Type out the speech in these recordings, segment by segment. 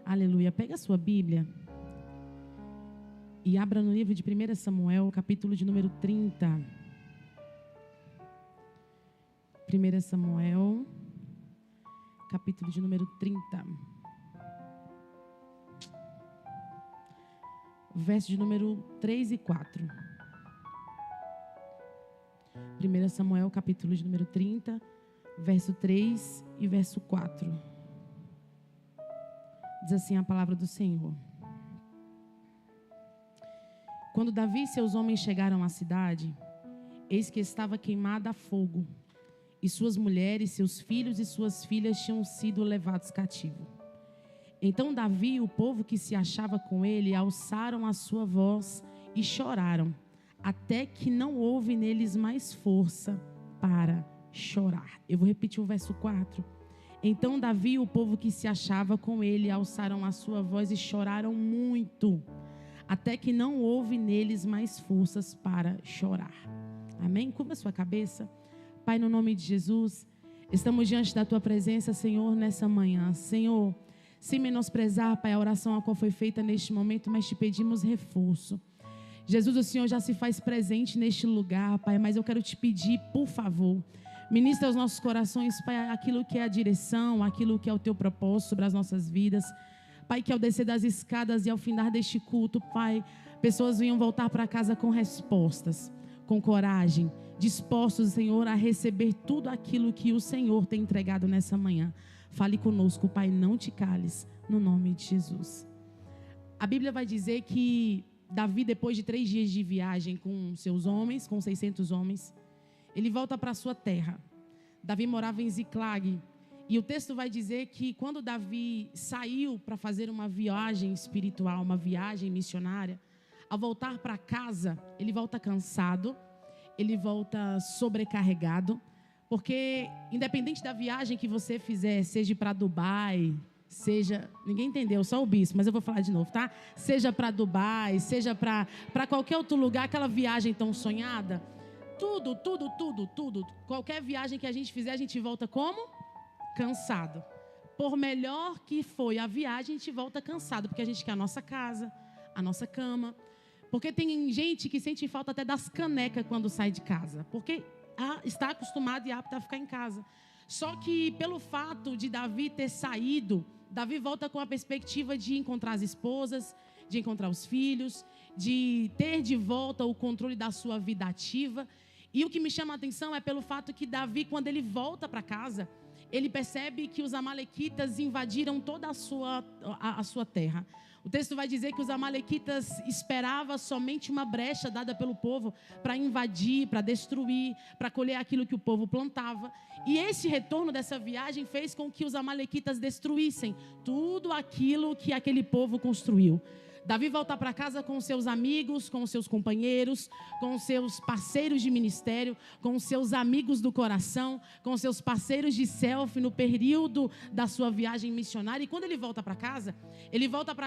Aleluia. Pega a sua Bíblia e abra no livro de 1 Samuel, capítulo de número 30. 1 Samuel, capítulo de número 30. Verso de número 3 e 4. 1 Samuel, capítulo de número 30, verso 3 e verso 4. Diz assim a palavra do Senhor. Quando Davi e seus homens chegaram à cidade, eis que estava queimada a fogo, e suas mulheres, seus filhos e suas filhas tinham sido levados cativos. Então Davi e o povo que se achava com ele alçaram a sua voz e choraram, até que não houve neles mais força para chorar. Eu vou repetir o verso 4. Então Davi e o povo que se achava com ele alçaram a sua voz e choraram muito, até que não houve neles mais forças para chorar. Amém? Curva a sua cabeça. Pai, no nome de Jesus, estamos diante da tua presença, Senhor, nessa manhã. Senhor, sem menosprezar, Pai, a oração a qual foi feita neste momento, mas te pedimos reforço. Jesus, o Senhor já se faz presente neste lugar, Pai, mas eu quero te pedir, por favor, ministra aos nossos corações, Pai, aquilo que é a direção, aquilo que é o teu propósito sobre as nossas vidas. Pai, que ao descer das escadas e ao findar deste culto, Pai, pessoas venham voltar para casa com respostas, com coragem, dispostos, Senhor, a receber tudo aquilo que o Senhor tem entregado nessa manhã. Fale conosco, Pai, não te cales, no nome de Jesus. A Bíblia vai dizer que Davi, depois de 3 dias de viagem com seus homens, com 600 homens, ele volta para a sua terra. Davi morava em Ziclag. E o texto vai dizer que quando Davi saiu para fazer uma viagem espiritual, uma viagem missionária, ao voltar para casa, ele volta cansado, ele volta sobrecarregado, porque independente da viagem que você fizer, seja para Dubai, seja, ninguém entendeu, só o bispo, mas eu vou falar de novo, tá? Seja para Dubai, seja para qualquer outro lugar, aquela viagem tão sonhada, tudo, qualquer viagem que a gente fizer, a gente volta como? Cansado. Por melhor que foi a viagem, a gente volta cansado, porque a gente quer a nossa casa, a nossa cama. Porque tem gente que sente falta até das canecas quando sai de casa, porque está acostumado e apto a ficar em casa. Só que pelo fato de Davi ter saído, Davi volta com a perspectiva de encontrar as esposas, de encontrar os filhos, de ter de volta o controle da sua vida ativa. E o que me chama a atenção é pelo fato que Davi, quando ele volta para casa, ele percebe que os amalequitas invadiram toda a sua terra. O texto vai dizer que os amalequitas esperavam somente uma brecha dada pelo povo para invadir, para destruir, para colher aquilo que o povo plantava. E esse retorno dessa viagem fez com que os amalequitas destruíssem tudo aquilo que aquele povo construiu. Davi volta para casa com seus amigos, com seus companheiros, com seus parceiros de ministério, com seus amigos do coração, com seus parceiros de selfie no período da sua viagem missionária. E quando ele volta para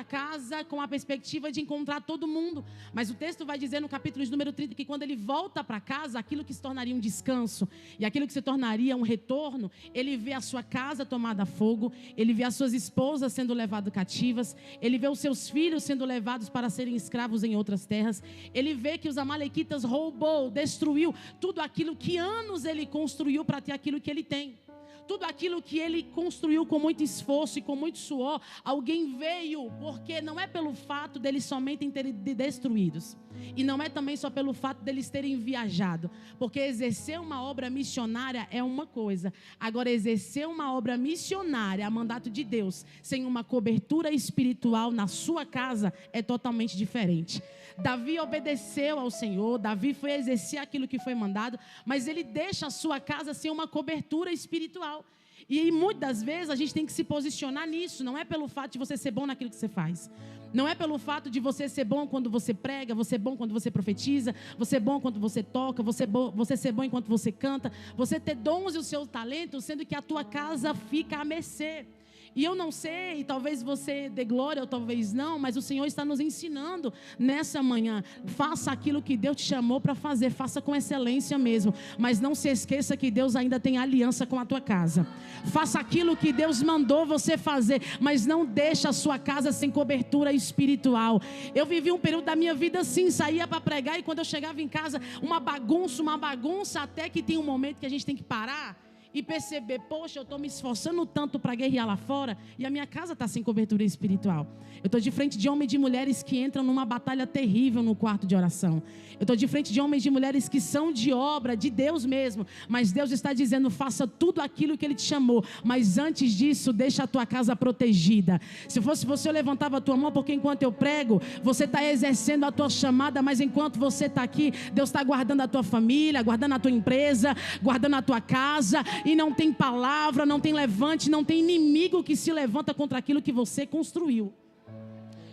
casa com a perspectiva de encontrar todo mundo. Mas o texto vai dizer no capítulo de número 30 que quando ele volta para casa, aquilo que se tornaria um descanso e aquilo que se tornaria um retorno, ele vê a sua casa tomada a fogo, ele vê as suas esposas sendo levadas cativas, ele vê os seus filhos sendo levados para serem escravos em outras terras. Ele vê que os amalequitas roubou, destruiu tudo aquilo que anos ele construiu para ter aquilo que ele tem. Tudo aquilo que ele construiu com muito esforço e com muito suor, alguém veio, porque não é pelo fato deles somente terem destruídos. E não é também só pelo fato deles terem viajado. Porque exercer uma obra missionária é uma coisa. Agora, exercer uma obra missionária a mandato de Deus, sem uma cobertura espiritual na sua casa, é totalmente diferente. Davi obedeceu ao Senhor, Davi foi exercer aquilo que foi mandado, mas ele deixa a sua casa sem uma cobertura espiritual. E muitas das vezes a gente tem que se posicionar nisso. Não é pelo fato de você ser bom naquilo que você faz. Não é pelo fato de você ser bom quando você prega, você é bom quando você profetiza, você é bom quando você toca, você ser bom enquanto você canta, você ter dons e o seu talento, sendo que a tua casa fica à mercê. E eu não sei, talvez você dê glória ou talvez não, mas o Senhor está nos ensinando nessa manhã. Faça aquilo que Deus te chamou para fazer, faça com excelência mesmo. Mas não se esqueça que Deus ainda tem aliança com a tua casa. Faça aquilo que Deus mandou você fazer, mas não deixe a sua casa sem cobertura espiritual. Eu vivi um período da minha vida assim, saía para pregar e quando eu chegava em casa, uma bagunça, até que tem um momento que a gente tem que parar e perceber, poxa, eu estou me esforçando tanto para guerrear lá fora e a minha casa está sem cobertura espiritual. Eu estou de frente de homens e de mulheres que entram numa batalha terrível no quarto de oração. Eu estou de frente de homens e de mulheres que são de obra, de Deus mesmo, mas Deus está dizendo, faça tudo aquilo que Ele te chamou, mas antes disso, deixa a tua casa protegida. Se fosse você, eu levantava a tua mão, porque enquanto eu prego, você está exercendo a tua chamada, mas enquanto você está aqui, Deus está guardando a tua família, guardando a tua empresa, guardando a tua casa. E não tem palavra, não tem levante, não tem inimigo que se levanta contra aquilo que você construiu.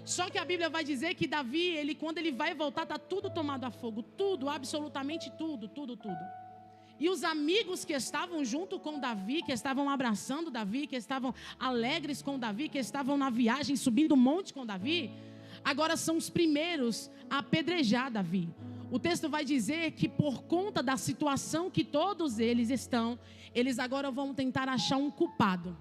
Só que a Bíblia vai dizer que Davi, quando ele vai voltar, está tudo tomado a fogo. Tudo, absolutamente tudo. E os amigos que estavam junto com Davi, que estavam abraçando Davi, que estavam alegres com Davi, que estavam na viagem, subindo o monte com Davi, agora são os primeiros a apedrejar Davi. O texto vai dizer que por conta da situação que todos eles estão, eles agora vão tentar achar um culpado.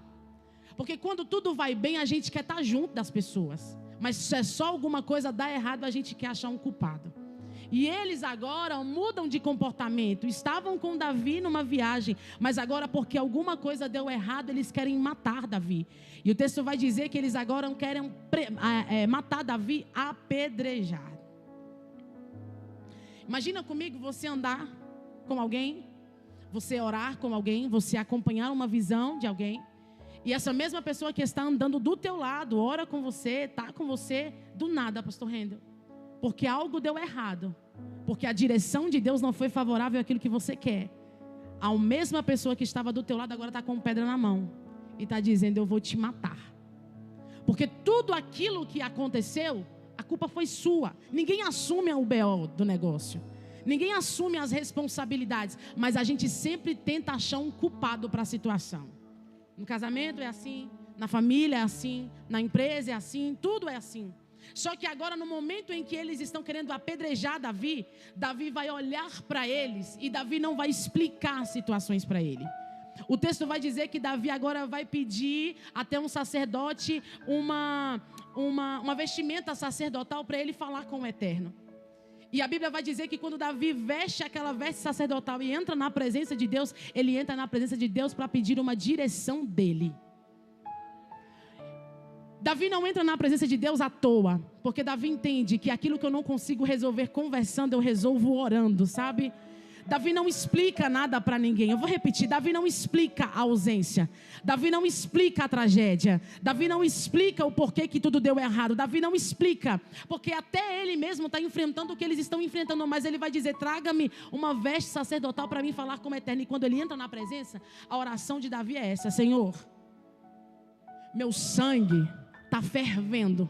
Porque quando tudo vai bem, a gente quer estar junto das pessoas. Mas se é só alguma coisa dá errado, a gente quer achar um culpado. E eles agora mudam de comportamento. Estavam com Davi numa viagem, mas agora porque alguma coisa deu errado, eles querem matar Davi. E o texto vai dizer que eles agora querem matar Davi apedrejado. Imagina comigo você andar com alguém, você orar com alguém, você acompanhar uma visão de alguém, e essa mesma pessoa que está andando do teu lado, ora com você, está com você, do nada, pastor Rendel, porque algo deu errado, porque a direção de Deus não foi favorável àquilo que você quer. A mesma pessoa que estava do teu lado agora está com pedra na mão e está dizendo, eu vou te matar. Porque tudo aquilo que aconteceu, a culpa foi sua. Ninguém assume o BO do negócio. Ninguém assume as responsabilidades. Mas a gente sempre tenta achar um culpado para a situação. No casamento é assim, na família é assim, na empresa é assim, tudo é assim. Só que agora no momento em que eles estão querendo apedrejar Davi, Davi vai olhar para eles e Davi não vai explicar situações para ele. O texto vai dizer que Davi agora vai pedir até um sacerdote uma vestimenta sacerdotal para ele falar com o Eterno. E a Bíblia vai dizer que quando Davi veste aquela veste sacerdotal e entra na presença de Deus, ele entra na presença de Deus para pedir uma direção dele. Davi não entra na presença de Deus à toa, porque Davi entende que aquilo que eu não consigo resolver conversando, eu resolvo orando, sabe? Davi não explica nada para ninguém. Eu vou repetir, Davi não explica a ausência. Davi não explica a tragédia. Davi não explica o porquê que tudo deu errado. Davi não explica, porque até ele mesmo está enfrentando o que eles estão enfrentando. Mas ele vai dizer, traga-me uma veste sacerdotal para mim falar com o Eterno. E quando ele entra na presença, a oração de Davi é essa: Senhor, meu sangue está fervendo.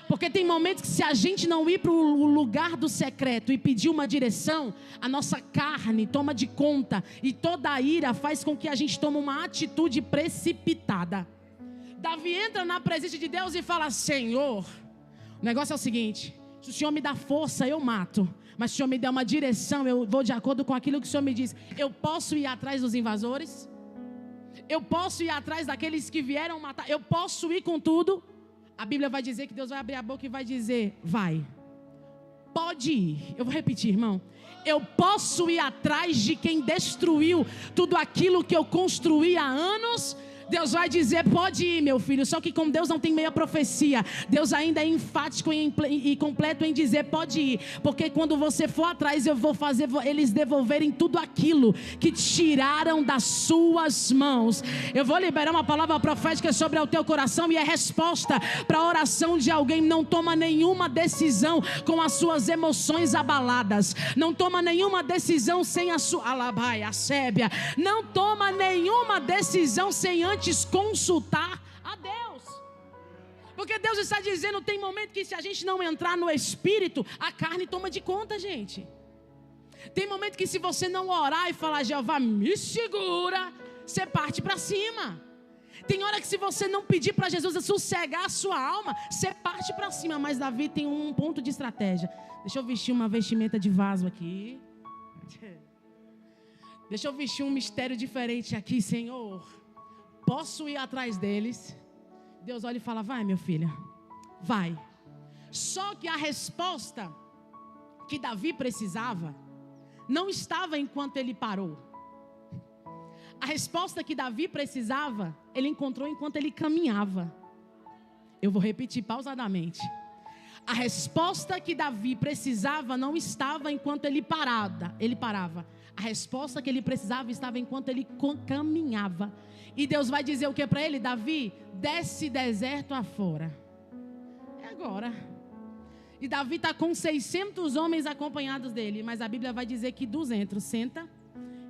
Porque tem momentos que se a gente não ir para o lugar do secreto e pedir uma direção, a nossa carne toma de conta e toda a ira faz com que a gente tome uma atitude precipitada. Davi entra na presença de Deus e fala, Senhor, o negócio é o seguinte, se o Senhor me dá força, eu mato. Mas se o Senhor me der uma direção, eu vou de acordo com aquilo que o Senhor me diz. Eu posso ir atrás dos invasores? Eu posso ir atrás daqueles que vieram matar? Eu posso ir com tudo? A Bíblia vai dizer que Deus vai abrir a boca e vai dizer, vai, pode ir. Eu vou repetir, irmão. Eu posso ir atrás de quem destruiu tudo aquilo que eu construí há anos. Deus vai dizer, pode ir, meu filho. Só que com Deus não tem meia profecia. Deus ainda é enfático e completo em dizer, pode ir. Porque quando você for atrás, eu vou fazer eles devolverem tudo aquilo que tiraram das suas mãos. Eu vou liberar uma palavra profética sobre o teu coração e é resposta para a oração de alguém. Não toma nenhuma decisão com as suas emoções abaladas. Não toma nenhuma decisão sem a sua alabai, a sébia. Não toma nenhuma decisão sem antes consultar a Deus. Porque Deus está dizendo, tem momento que se a gente não entrar no Espírito, a carne toma de conta, gente. Tem momento que se você não orar e falar, Jeová, me segura, você parte para cima. Tem hora que se você não pedir para Jesus sossegar a sua alma, você parte para cima. Mas Davi tem um ponto de estratégia. Deixa eu vestir uma vestimenta de vaso aqui. Deixa eu vestir um mistério diferente aqui, Senhor. Posso ir atrás deles? Deus olha e fala, vai, meu filho, vai. Só que a resposta que Davi precisava não estava enquanto ele parou. A resposta que Davi precisava, ele encontrou enquanto ele caminhava. Eu vou repetir pausadamente. A resposta que Davi precisava não estava enquanto ele parava. A resposta que ele precisava estava enquanto ele caminhava. E Deus vai dizer o que para ele? Davi, desce deserto afora. É agora. E Davi está com 600 homens acompanhados dele. Mas a Bíblia vai dizer que 200 senta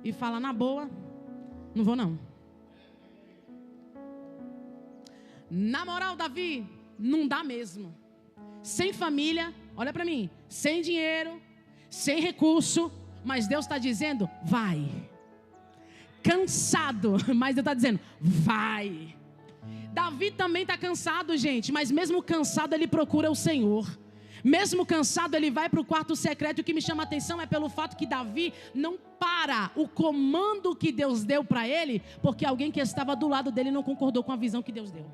e fala na boa, não vou não. Na moral, Davi, não dá mesmo. Sem família, olha para mim, sem dinheiro, sem recurso, mas Deus está dizendo, vai. Cansado, mas Deus está dizendo, vai. Davi também está cansado, gente, mas mesmo cansado ele procura o Senhor. Mesmo cansado ele vai para o quarto secreto. E o que me chama a atenção é pelo fato que Davi não para o comando que Deus deu para ele, porque alguém que estava do lado dele não concordou com a visão que Deus deu.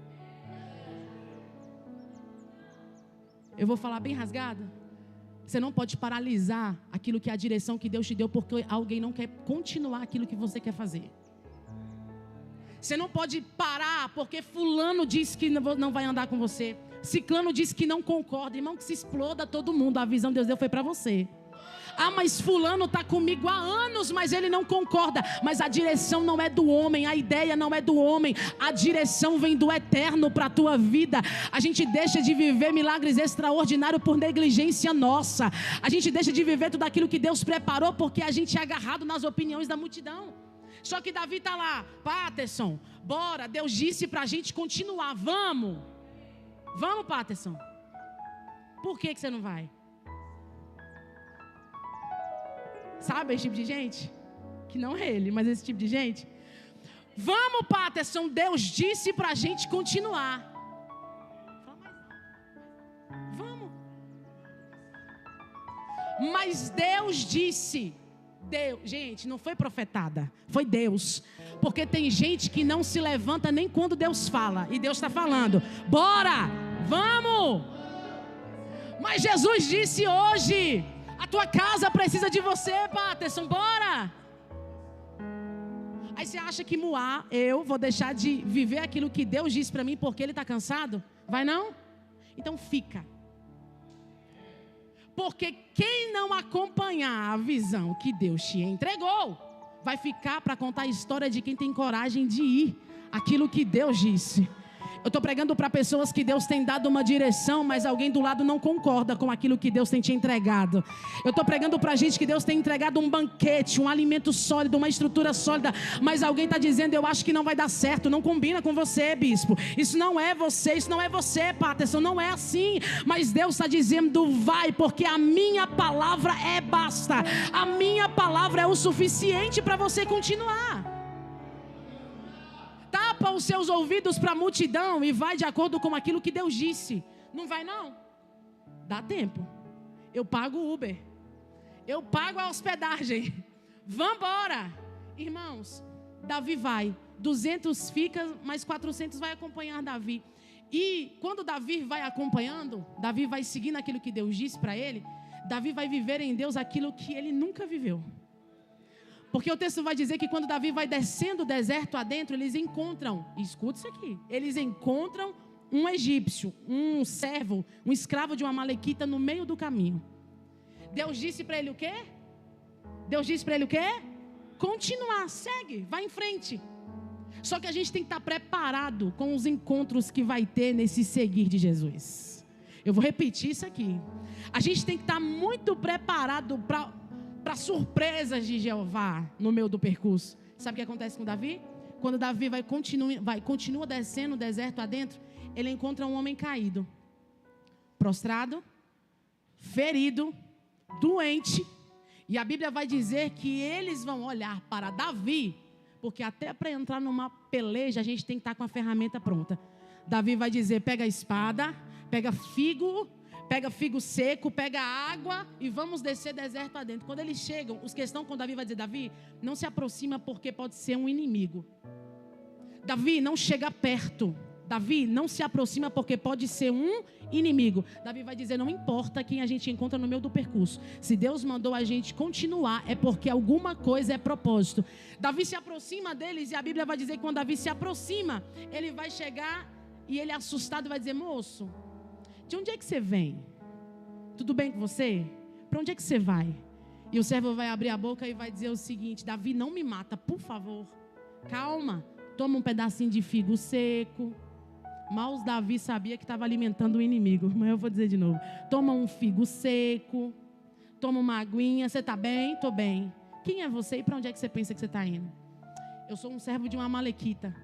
Eu vou falar bem rasgado. Você não pode paralisar aquilo que é a direção que Deus te deu, porque alguém não quer continuar aquilo que você quer fazer. Você não pode parar porque fulano disse que não vai andar com você. Ciclano disse que não concorda. Irmão, que se exploda todo mundo. A visão que Deus deu foi para você. Ah, mas fulano está comigo há anos, mas ele não concorda. Mas a direção não é do homem, a ideia não é do homem. A direção vem do eterno para a tua vida. A gente deixa de viver milagres extraordinários por negligência nossa. A gente deixa de viver tudo aquilo que Deus preparou porque a gente é agarrado nas opiniões da multidão. Só que Davi está lá, Paterson, bora, Deus disse para a gente continuar, vamos, Paterson. Por que você não vai? Sabe esse tipo de gente? Que não é ele, mas esse tipo de gente. Vamos, Paterson, Deus disse pra gente continuar. Fala mais não. Vamos. Mas Deus disse. Gente, não foi profetada, foi Deus. Porque tem gente que não se levanta nem quando Deus fala. E Deus está falando, bora, vamos. Mas Jesus disse hoje, a tua casa precisa de você, Paterson, bora. Aí você acha que eu vou deixar de viver aquilo que Deus disse para mim porque Ele está cansado? Vai não? Então fica. Porque quem não acompanhar a visão que Deus te entregou, vai ficar para contar a história de quem tem coragem de ir aquilo que Deus disse. Eu estou pregando para pessoas que Deus tem dado uma direção, mas alguém do lado não concorda com aquilo que Deus tem te entregado. Eu estou pregando para gente que Deus tem entregado um banquete, um alimento sólido, uma estrutura sólida, mas alguém está dizendo, eu acho que não vai dar certo, não combina com você, bispo. Isso não é você, Paterson, não é assim. Mas Deus está dizendo, vai, porque a minha palavra é basta. A minha palavra é o suficiente para você continuar. Tapa os seus ouvidos para a multidão e vai de acordo com aquilo que Deus disse. Não vai não? Dá tempo. Eu pago o Uber. Eu pago a hospedagem. Vambora. Irmãos, Davi vai. 200 fica, mas 400 vai acompanhar Davi. E quando Davi vai acompanhando, Davi vai seguindo aquilo que Deus disse para ele. Davi vai viver em Deus aquilo que ele nunca viveu. Porque o texto vai dizer que quando Davi vai descendo o deserto adentro, eles encontram, escuta isso aqui, eles encontram um egípcio, um servo, um escravo de uma amalequita no meio do caminho. Deus disse para ele o quê? Continuar, segue, vai em frente. Só que a gente tem que estar preparado com os encontros que vai ter nesse seguir de Jesus. Eu vou repetir isso aqui. A gente tem que estar muito preparado para surpresas de Jeová no meio do percurso. Sabe o que acontece com Davi? Quando Davi continua descendo o deserto adentro, ele encontra um homem caído, prostrado, ferido, doente. E a Bíblia vai dizer que eles vão olhar para Davi Porque até para entrar numa peleja, a gente tem que estar com a ferramenta pronta. Davi vai dizer, pega a espada, pega figo seco, pega água e vamos descer deserto adentro. Quando eles chegam, os que estão com Davi vai dizer, Davi, não se aproxima porque pode ser um inimigo. Davi, não chega perto. Davi, não se aproxima porque pode ser um inimigo. Davi vai dizer, não importa quem a gente encontra no meio do percurso. Se Deus mandou a gente continuar, é porque alguma coisa é propósito. Davi se aproxima deles e a Bíblia vai dizer que quando Davi se aproxima, ele vai chegar e ele assustado vai dizer, moço, de onde é que você vem? Tudo bem com você? Para onde é que você vai? E o servo vai abrir a boca e vai dizer o seguinte, Davi, não me mata, por favor. Calma, toma um pedacinho de figo seco. Mas Davi sabia que estava alimentando o inimigo. Mas eu vou dizer de novo. Toma um figo seco. Toma uma aguinha. Você está bem? Estou bem. Quem é você e para onde é que você pensa que você está indo? Eu sou um servo de uma amalequita.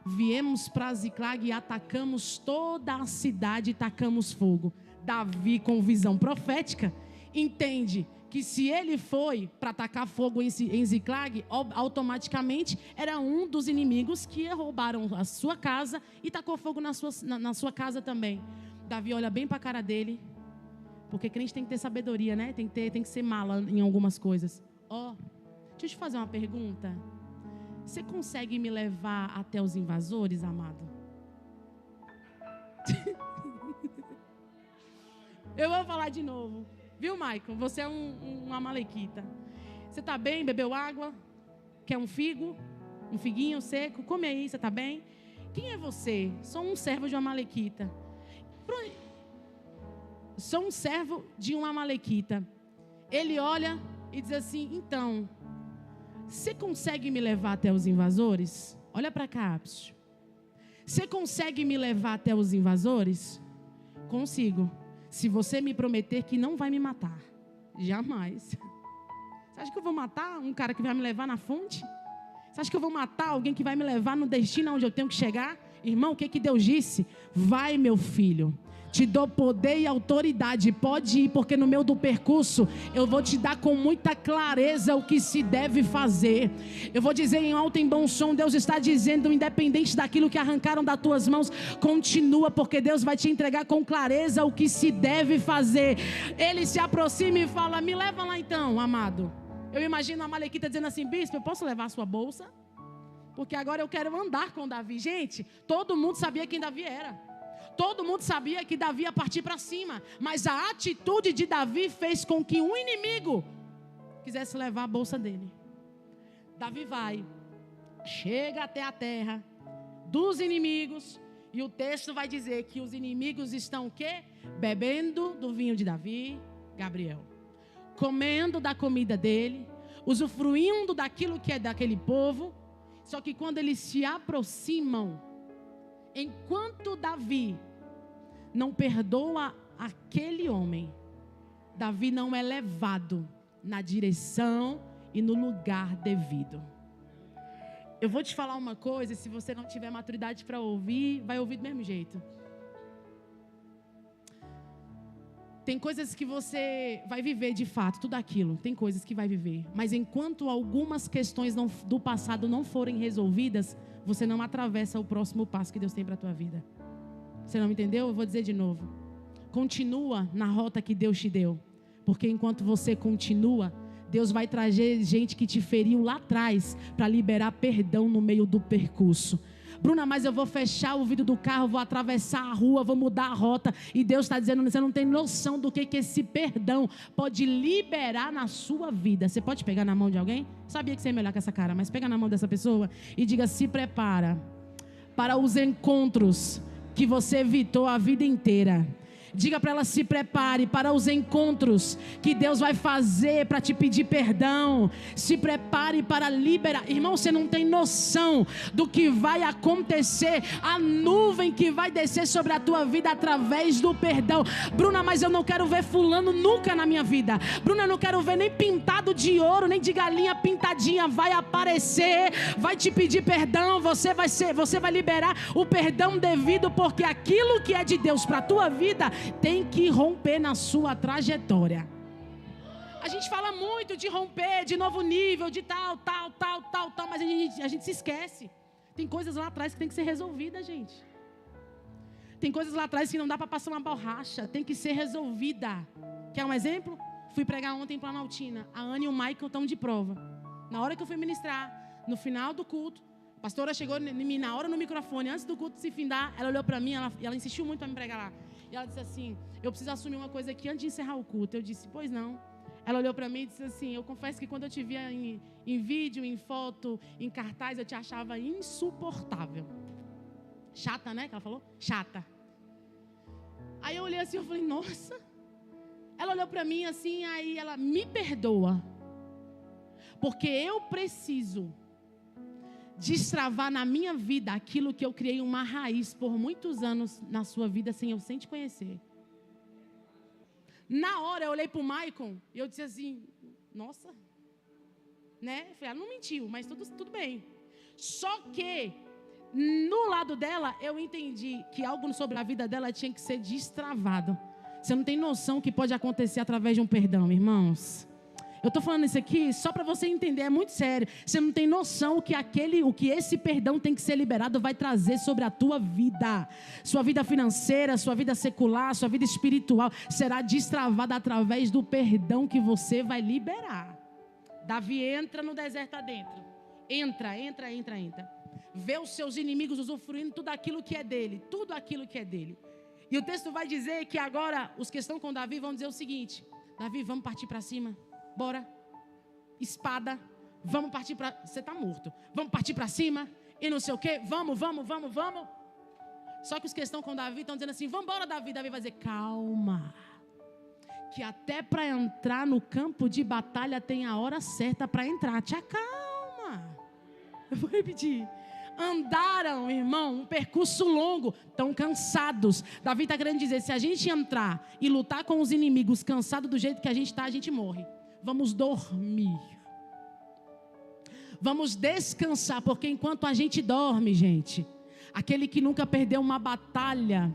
Viemos para Ziclag e atacamos toda a cidade e tacamos fogo. Davi, com visão profética, entende que se ele foi para atacar fogo em Ziclag, automaticamente era um dos inimigos que roubaram a sua casa e tacou fogo na sua casa também. Davi olha bem para a cara dele, porque crente tem que ter sabedoria, né? Tem que ser mala em algumas coisas. Deixa eu te fazer uma pergunta. Você consegue me levar até os invasores, amado? Eu vou falar de novo. Viu, Michael? Você é um amalequita. Você está bem? Bebeu água? Quer um figo? Um figuinho seco? Come aí, você está bem? Quem é você? Sou um servo de uma amalequita. Sou um servo de uma amalequita. Ele olha e diz assim, então, você consegue me levar até os invasores? Olha para cá, Apsio. Você consegue me levar até os invasores? Consigo. Se você me prometer que não vai me matar. Jamais. Você acha que eu vou matar um cara que vai me levar na fonte? Você acha que eu vou matar alguém que vai me levar no destino onde eu tenho que chegar? Irmão, o que Deus disse? Vai, meu filho. Te dou poder e autoridade. Pode ir, porque no meio do percurso eu vou te dar com muita clareza o que se deve fazer. Eu vou dizer em alto e em bom som, Deus está dizendo, independente daquilo que arrancaram das tuas mãos, continua, porque Deus vai te entregar com clareza o que se deve fazer. Ele se aproxima e fala, me leva lá então, amado. Eu imagino a amalequita dizendo assim, bispo, eu posso levar a sua bolsa? Porque agora eu quero andar com Davi. Gente, todo mundo sabia quem Davi era. Todo mundo sabia que Davi ia partir para cima. Mas a atitude de Davi fez com que um inimigo quisesse levar a bolsa dele. Davi vai, chega até a terra dos inimigos. E o texto vai dizer que os inimigos estão o quê? Bebendo do vinho de Davi, Gabriel. Comendo da comida dele. Usufruindo daquilo que é daquele povo. Só que quando eles se aproximam, enquanto Davi não perdoa aquele homem, Davi não é levado na direção e no lugar devido. Eu vou te falar uma coisa, se você não tiver maturidade para ouvir, vai ouvir do mesmo jeito. Tem coisas que você vai viver de fato, tudo aquilo, tem coisas que vai viver. Mas enquanto algumas questões do passado não forem resolvidas, você não atravessa o próximo passo que Deus tem para a tua vida. Você não me entendeu? Eu vou dizer de novo. Continua na rota que Deus te deu. Porque enquanto você continua, Deus vai trazer gente que te feriu lá atrás para liberar perdão no meio do percurso. Bruna, mas eu vou fechar o vidro do carro, vou atravessar a rua, vou mudar a rota. E Deus está dizendo, você não tem noção do que esse perdão pode liberar na sua vida. Você pode pegar na mão de alguém? Sabia que você ia me olhar com essa cara, mas pega na mão dessa pessoa e diga, se prepara para os encontros que você evitou a vida inteira. Diga para ela, se prepare para os encontros que Deus vai fazer para te pedir perdão. Se prepare para liberar. Irmão, você não tem noção do que vai acontecer. A nuvem que vai descer sobre a tua vida através do perdão. Bruna, mas eu não quero ver fulano nunca na minha vida. Bruna, eu não quero ver nem pintado de ouro, nem de galinha pintadinha. Vai aparecer, vai te pedir perdão. Você vai liberar o perdão devido, porque aquilo que é de Deus para a tua vida tem que romper na sua trajetória. A gente fala muito de romper, de novo nível, de tal, mas a gente se esquece. Tem coisas lá atrás que tem que ser resolvida, gente. Tem coisas lá atrás que não dá para passar uma borracha, tem que ser resolvida. Quer um exemplo? Fui pregar ontem em Planaltina. A Ana e o Michael estão de prova. Na hora que eu fui ministrar, no final do culto, a pastora chegou em mim na hora no microfone, antes do culto se findar, ela olhou para mim, ela insistiu muito para me pregar lá. E ela disse assim, eu preciso assumir uma coisa aqui antes de encerrar o culto. Eu disse, pois não. Ela olhou para mim e disse assim, eu confesso que quando eu te via em vídeo, em foto, em cartaz, eu te achava insuportável. Chata, né? Que ela falou? Chata. Aí eu olhei assim, eu falei, nossa. Ela olhou para mim assim, aí ela me perdoa. Porque eu preciso destravar na minha vida aquilo que eu criei uma raiz por muitos anos na sua vida sem eu sem te conhecer. Na hora eu olhei para o Maicon e eu disse assim, nossa, né? Eu falei, ela não mentiu, mas tudo bem. Só que no lado dela eu entendi que algo sobre a vida dela tinha que ser destravado. Você não tem noção que pode acontecer através de um perdão, irmãos. Eu estou falando isso aqui só para você entender, é muito sério. Você não tem noção o que esse perdão tem que ser liberado vai trazer sobre a tua vida. Sua vida financeira, sua vida secular, sua vida espiritual será destravada através do perdão que você vai liberar. Davi entra no deserto adentro. Entra. Vê os seus inimigos usufruindo tudo aquilo que é dele. Tudo aquilo que é dele. E o texto vai dizer que agora os que estão com Davi vão dizer o seguinte: Davi, vamos partir para cima? Bora. Espada. Vamos partir para... Você está morto. Vamos partir para cima? E não sei o quê. Vamos. Só que os que estão com Davi estão dizendo assim, vamos embora, Davi. Davi vai dizer, calma. Que até para entrar no campo de batalha tem a hora certa para entrar. Te acalma. Eu vou repetir. Andaram, irmão, um percurso longo, estão cansados. Davi está querendo dizer, se a gente entrar e lutar com os inimigos cansado do jeito que a gente está, a gente morre. Vamos dormir. Vamos descansar, porque enquanto a gente dorme, gente, aquele que nunca perdeu uma batalha,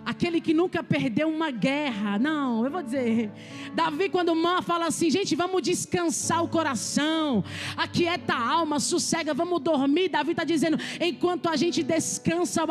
aquele que nunca perdeu uma guerra, não, eu vou dizer, Davi quando fala assim, gente, vamos descansar o coração, aquieta a alma, sossega, vamos dormir. Davi está dizendo, enquanto a gente descansa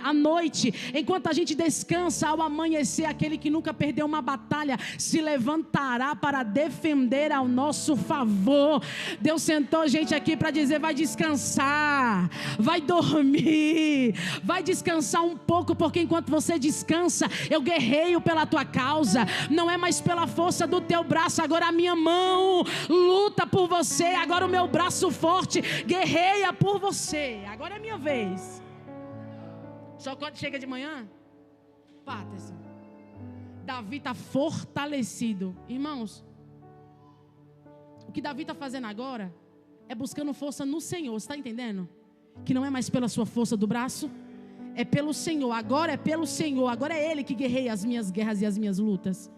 à noite, enquanto a gente descansa ao amanhecer, aquele que nunca perdeu uma batalha se levantará para defender ao nosso favor. Deus sentou gente aqui para dizer, vai descansar, vai dormir, vai descansar um pouco, porque enquanto você descansa, eu guerreio pela tua causa. Não é mais pela força do teu braço, agora a minha mão luta por você, agora o meu braço forte guerreia por você. Agora é minha vez. Só quando chega de manhã, Patterson, Davi está fortalecido. Irmãos, o que Davi está fazendo agora é buscando força no Senhor. Você está entendendo? Que não é mais pela sua força do braço, é pelo Senhor. Agora é pelo Senhor. Agora é Ele que guerreia as minhas guerras e as minhas lutas.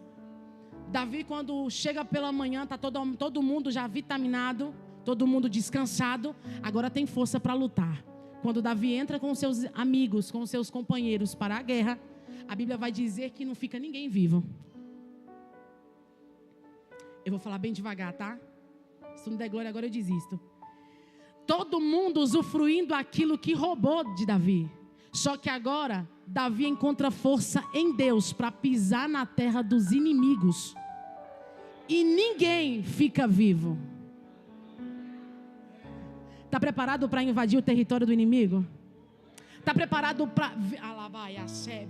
Davi, quando chega pela manhã, está todo mundo já vitaminado, todo mundo descansado. Agora tem força para lutar. Quando Davi entra com seus amigos, com seus companheiros para a guerra, a Bíblia vai dizer que não fica ninguém vivo. Eu vou falar bem devagar, tá? Se não der glória agora eu desisto. Todo mundo usufruindo aquilo que roubou de Davi. Só que agora, Davi encontra força em Deus para pisar na terra dos inimigos. E ninguém fica vivo. Está preparado para invadir o território do inimigo? Está preparado para...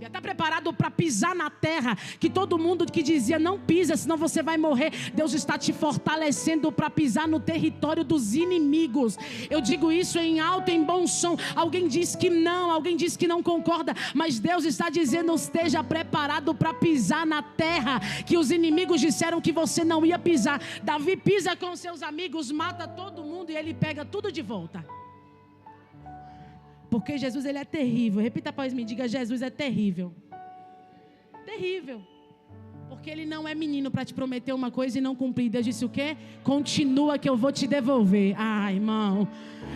Está preparado para pisar na terra que todo mundo que dizia não pisa, senão você vai morrer. Deus está te fortalecendo para pisar no território dos inimigos. Eu digo isso em alto, em bom som. Alguém diz que não, alguém diz que não concorda, mas Deus está dizendo, esteja preparado para pisar na terra que os inimigos disseram que você não ia pisar. Davi pisa com seus amigos, mata todo mundo e ele pega tudo de volta. Porque Jesus, ele é terrível. Repita após mim, diga, Jesus é terrível. Terrível. Porque ele não é menino para te prometer uma coisa e não cumprir. Deus disse o quê? Continua que eu vou te devolver. Ah, irmão.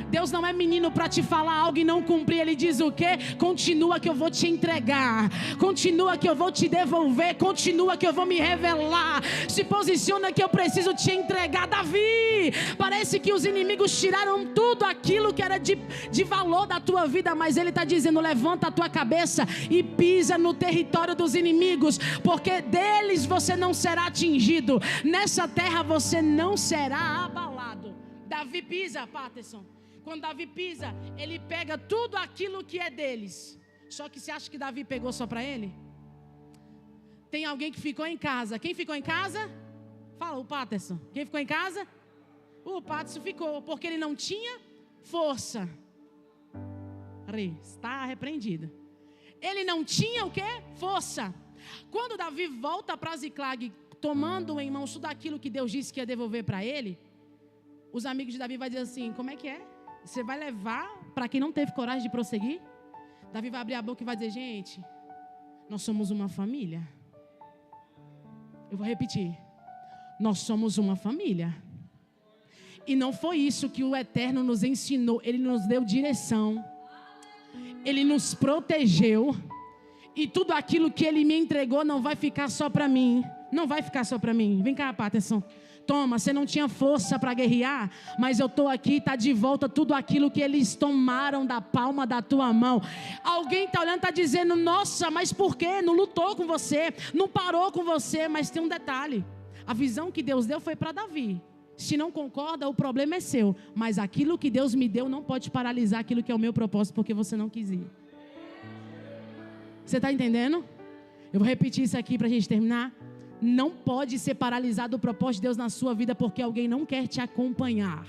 Deus não é menino para te falar algo e não cumprir. Ele diz o quê? Continua que eu vou te entregar. Continua que eu vou te devolver. Continua que eu vou me revelar. Se posiciona que eu preciso te entregar. Davi, parece que os inimigos tiraram tudo aquilo que era de valor da tua vida. Mas ele está dizendo, levanta a tua cabeça e pisa no território dos inimigos. Porque deles você não será atingido. Nessa terra você não será abalado. Davi pisa, Patterson. Quando Davi pisa, ele pega tudo aquilo que é deles. Só que você acha que Davi pegou só para ele? Tem alguém que ficou em casa. Quem ficou em casa? Fala, o Patterson. Quem ficou em casa? O Patterson ficou, porque ele não tinha força. Está repreendido. Ele não tinha o quê? Força. Quando Davi volta para Ziclag, tomando em mãos tudo aquilo que Deus disse que ia devolver para ele, os amigos de Davi vão dizer assim, como é que é? Você vai levar para quem não teve coragem de prosseguir? Davi vai abrir a boca e vai dizer, gente, nós somos uma família. Eu vou repetir. Nós somos uma família. E não foi isso que o Eterno nos ensinou. Ele nos deu direção. Ele nos protegeu. E tudo aquilo que Ele me entregou não vai ficar só para mim. Não vai ficar só para mim. Vem cá, Patterson. Toma, você não tinha força para guerrear, mas eu estou aqui, está de volta tudo aquilo que eles tomaram da palma da tua mão. Alguém está olhando, está dizendo, nossa, mas por quê? Não lutou com você, não parou com você, mas tem um detalhe. A visão que Deus deu foi para Davi. Se não concorda, o problema é seu. Mas aquilo que Deus me deu não pode paralisar aquilo que é o meu propósito, porque você não quis ir. Você está entendendo? Eu vou repetir isso aqui para a gente terminar. Não pode ser paralisado o propósito de Deus na sua vida porque alguém não quer te acompanhar.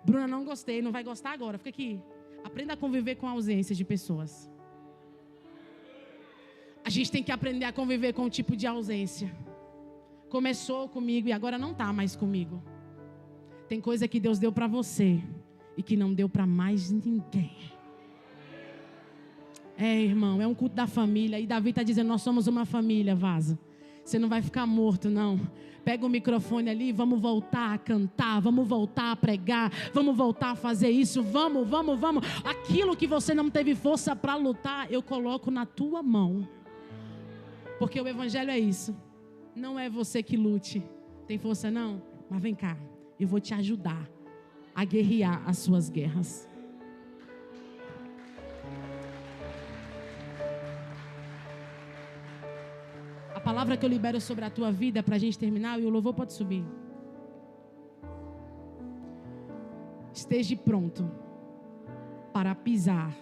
Bruna, não gostei, não vai gostar agora. Fica aqui. Aprenda a conviver com a ausência de pessoas. A gente tem que aprender a conviver com o tipo de ausência. Começou comigo e agora não está mais comigo. Tem coisa que Deus deu para você e que não deu para mais ninguém. É, irmão, é um culto da família. E Davi está dizendo, nós somos uma família, vaza. Você não vai ficar morto, não. Pega o microfone ali, vamos voltar a cantar, vamos voltar a pregar, vamos voltar a fazer isso, vamos. Aquilo que você não teve força para lutar, eu coloco na tua mão. Porque o evangelho é isso. Não é você que lute. Tem força não? Mas vem cá, eu vou te ajudar a guerrear as suas guerras. A palavra que eu libero sobre a tua vida, para a gente terminar, e o louvor pode subir. Esteja pronto para pisar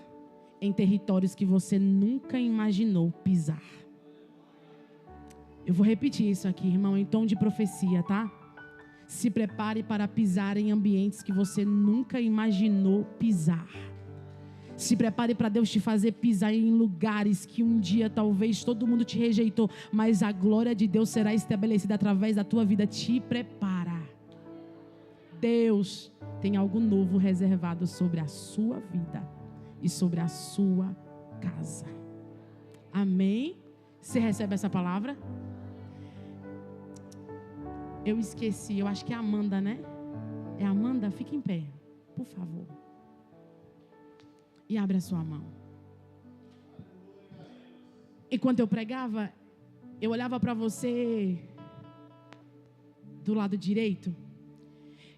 em territórios que você nunca imaginou pisar. Eu vou repetir isso aqui, irmão, em tom de profecia, tá? Se prepare para pisar em ambientes que você nunca imaginou pisar. Se prepare para Deus te fazer pisar em lugares que um dia talvez todo mundo te rejeitou, mas a glória de Deus será estabelecida através da tua vida. Te prepara. Deus tem algo novo reservado sobre a sua vida e sobre a sua casa. Amém? Você recebe essa palavra? Eu esqueci, eu acho que é Amanda, né? É Amanda? Fica em pé, por favor. E abre a sua mão. Enquanto eu pregava, eu olhava para você do lado direito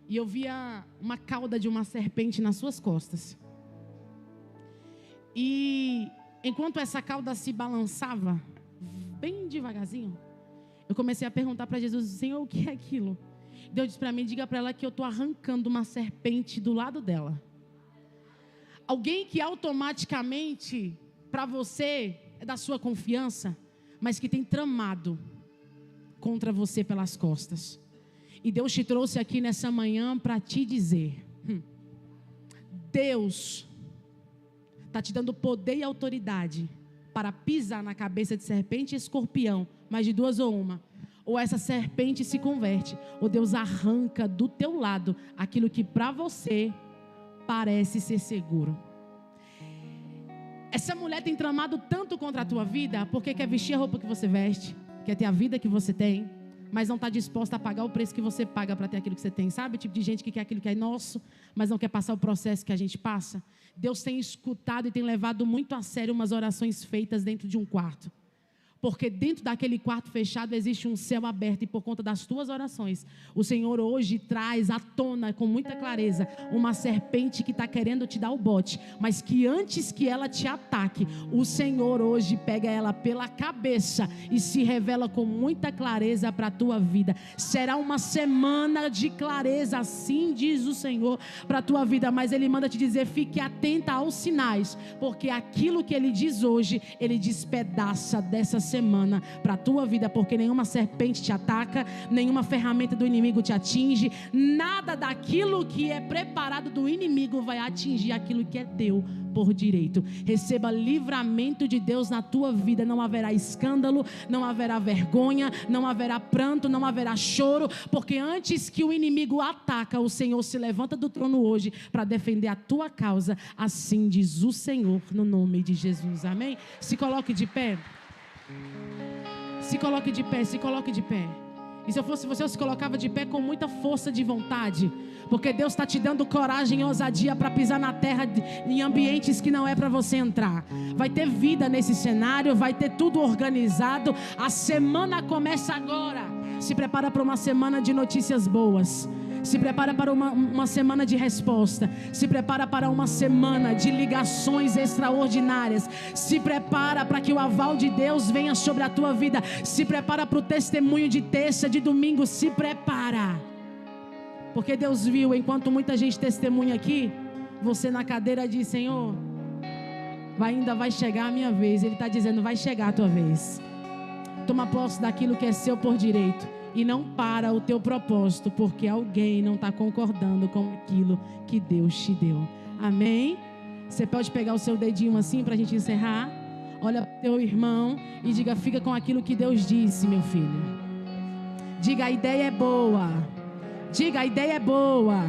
e eu via uma cauda de uma serpente nas suas costas. E enquanto essa cauda se balançava, bem devagarzinho, eu comecei a perguntar para Jesus, Senhor, o que é aquilo? Deus disse para mim, diga para ela que eu estou arrancando uma serpente do lado dela. Alguém que automaticamente, para você, é da sua confiança, mas que tem tramado contra você pelas costas. E Deus te trouxe aqui nessa manhã para te dizer, Deus está te dando poder e autoridade para pisar na cabeça de serpente e escorpião, mas de duas ou uma. Ou essa serpente se converte, ou Deus arranca do teu lado aquilo que para você parece ser seguro. Essa mulher tem tramado tanto contra a tua vida, porque quer vestir a roupa que você veste, quer ter a vida que você tem, mas não está disposta a pagar o preço que você paga para ter aquilo que você tem. Sabe o tipo de gente que quer aquilo que é nosso, mas não quer passar o processo que a gente passa? Deus tem escutado e tem levado muito a sério umas orações feitas dentro de um quarto. Porque dentro daquele quarto fechado existe um céu aberto, e por conta das tuas orações, o Senhor hoje traz à tona com muita clareza uma serpente que está querendo te dar o bote, mas que antes que ela te ataque, o Senhor hoje pega ela pela cabeça e se revela com muita clareza para a tua vida. Será uma semana de clareza, assim diz o Senhor, para a tua vida, mas Ele manda te dizer, fique atenta aos sinais, porque aquilo que Ele diz hoje, Ele despedaça dessa semana para a tua vida, porque nenhuma serpente te ataca, nenhuma ferramenta do inimigo te atinge, nada daquilo que é preparado do inimigo vai atingir aquilo que é teu por direito. Receba livramento de Deus na tua vida, não haverá escândalo, não haverá vergonha, não haverá pranto, não haverá choro, porque antes que o inimigo ataca, o Senhor se levanta do trono hoje para defender a tua causa, assim diz o Senhor, no nome de Jesus, amém? Se coloque de pé. Se coloque de pé, se coloque de pé. E se eu fosse você, eu se colocava de pé com muita força de vontade, porque Deus está te dando coragem e ousadia para pisar na terra em ambientes que não é para você entrar. Vai ter vida nesse cenário, vai ter tudo organizado. A semana começa agora. Se prepara para uma semana de notícias boas. Se prepara para uma semana de resposta. Se prepara para uma semana de ligações extraordinárias. Se prepara para que o aval de Deus venha sobre a tua vida. Se prepara para o testemunho de terça, de domingo. Se prepara. Porque Deus viu, enquanto muita gente testemunha aqui, você na cadeira diz, Senhor, ainda vai chegar a minha vez. Ele está dizendo, vai chegar a tua vez. Toma posse daquilo que é seu por direito. E não para o teu propósito, porque alguém não está concordando com aquilo que Deus te deu. Amém? Você pode pegar o seu dedinho assim para a gente encerrar? Olha para o teu irmão e diga, fica com aquilo que Deus disse, meu filho. Diga, a ideia é boa. Diga, a ideia é boa.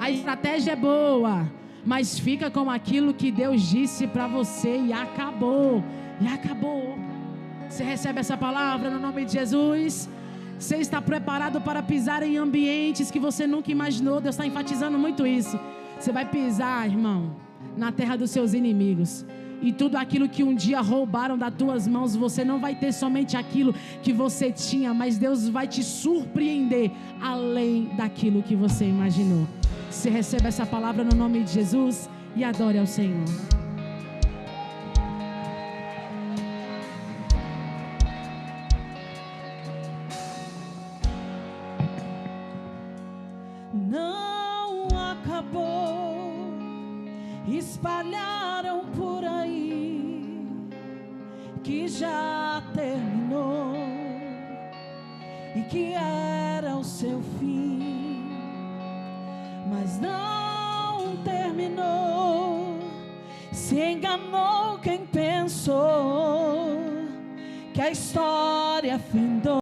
A estratégia é boa. Mas fica com aquilo que Deus disse para você e acabou. E acabou. Você recebe essa palavra no nome de Jesus? Você está preparado para pisar em ambientes que você nunca imaginou. Deus está enfatizando muito isso. Você vai pisar, irmão, na terra dos seus inimigos. E tudo aquilo que um dia roubaram das tuas mãos, você não vai ter somente aquilo que você tinha, mas Deus vai te surpreender além daquilo que você imaginou. Você recebe essa palavra no nome de Jesus e adore ao Senhor. Espalharam por aí que já terminou e que era o seu fim, mas não terminou. Se enganou quem pensou que a história fim